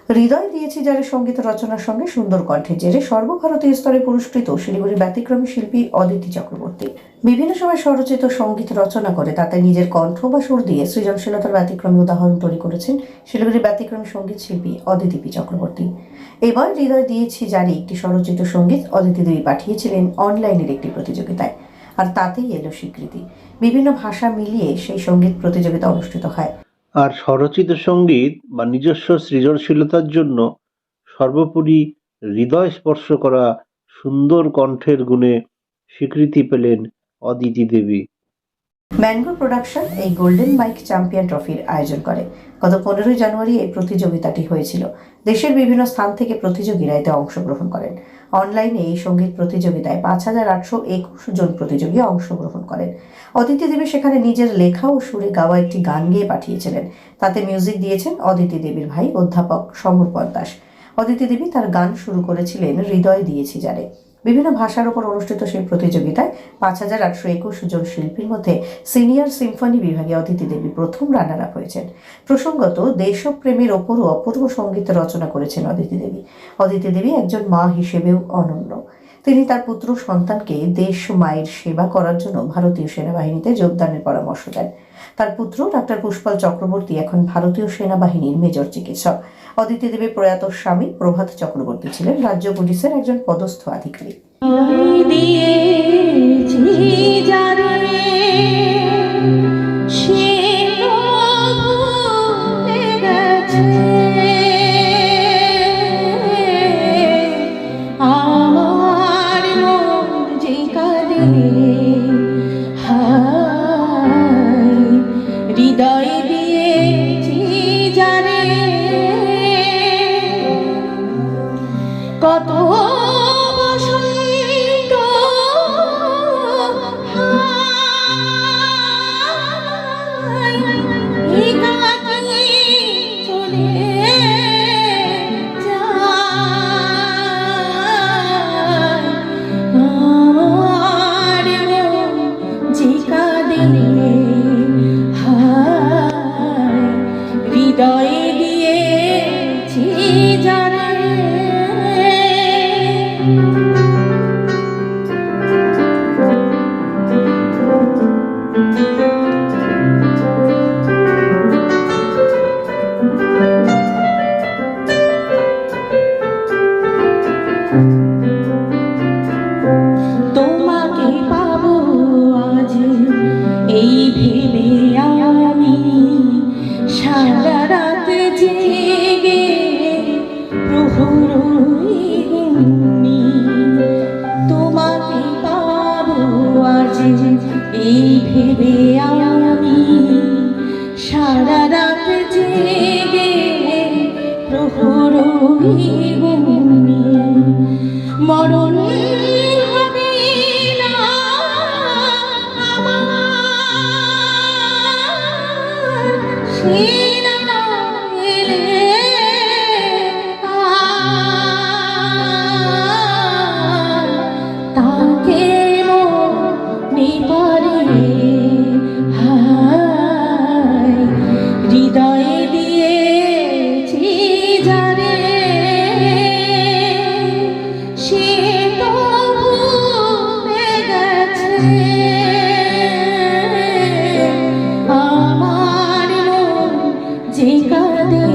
হৃদয় দিয়েছি যারা সঙ্গীত রচনার সঙ্গে সুন্দর কণ্ঠের জেরে সর্বভারতীয় স্তরে পুরস্কৃত শিলিগুড়ির ব্যতিক্রমী শিল্পী অদিতি চক্রবর্তী বিভিন্ন সময় স্বরচিত সঙ্গীত রচনা করে তাতে নিজের কণ্ঠ বা সুর দিয়ে সৃজনশীলতার ব্যতিক্রমী উদাহরণ তৈরি করেছেন শিলিগুড়ির ব্যতিক্রমী সঙ্গীত শিল্পী অদিতি চক্রবর্তী। এবার হৃদয় দিয়েছি জারি একটি স্বরচিত সঙ্গীত অদিতি দেবী পাঠিয়েছিলেন অনলাইনের একটি প্রতিযোগিতায়, আর তাতেই এলো স্বীকৃতি। বিভিন্ন ভাষা মিলিয়ে সেই সঙ্গীত প্রতিযোগিতা অনুষ্ঠিত হয়। আর স্বরচিত সঙ্গীত বা নিজস্ব সৃজনশীলতার জন্য সর্বোপরি হৃদয় স্পর্শ করা সুন্দর কণ্ঠের গুণে স্বীকৃতি পেলেন অদিতি দেবী। ম্যাঙ্গো প্রোডাকশন এই গোল্ডেন মাইক চ্যাম্পিয়ন ট্রফির আয়োজন করে। গত 15 জানুয়ারি এই প্রতিযোগিতাটি হয়েছিল। দেশের বিভিন্ন স্থান থেকে প্রতিযোগীরা এতে অংশগ্রহণ করেন। অনলাইনে এই সঙ্গীত প্রতিযোগিতায় 5,821 জন প্রতিযোগী অংশগ্রহণ করেন। অদিতি দেবী সেখানে নিজের লেখা ও সুরে গাওয়া একটি গান গেয়ে পাঠিয়েছিলেন। তাতে মিউজিক দিয়েছেন অদিতি দেবীর ভাই অধ্যাপক সমরপদ দাস। অদিতি দেবী তার গান শুরু করেছিলেন হৃদয় দিয়েছি জারে। বিভিন্ন ভাষার উপর অনুষ্ঠিত সেই প্রতিযোগিতায় 5,821 জন শিল্পীর মধ্যে সিনিয়র সিম্ফনি বিভাগে অদিতি দেবী প্রথম রানার আপ হয়েছেন। প্রসঙ্গত, দেশপ্রেমের ওপরও অপূর্ব সঙ্গীত রচনা করেছেন অদিতি দেবী। অদিতি দেবী একজন মা হিসেবেও অনন্য। তিনি তার পুত্র সন্তানকে দেশ মায়ের সেবা করার জন্য ভারতীয় সেনাবাহিনীতে যোগদানের পরামর্শ দেন। তার পুত্র ডাক্তার পুষ্পল চক্রবর্তী এখন ভারতীয় সেনাবাহিনীর মেজর চিকিৎসক। অদিতি দেবীর প্রয়াত স্বামী প্রভাত চক্রবর্তী ছিলেন রাজ্য পুলিশের একজন পদস্থ আধিকারিক। হৃদয় দিয়েছি জানে কত বসন্ত একাকী চলে যায় আমার মন যে কাঁদে হৃদয়ে দিয়েছি জানে। তোমাকে পাবো আজ এই ভেবে আমি সারা রাত জেগে প্রহরী গুণী। তোমাকে পাবো আজ এই ভেবে আমি সারা রাত জেগে প্রহরী গুণী। মরণ হবে না আমার সেনা এলে তাকে মনে পড়ে হৃদয়ে দিয়েছি জানে সে তো ভুলে গেছে আমার মন যে কাঁদে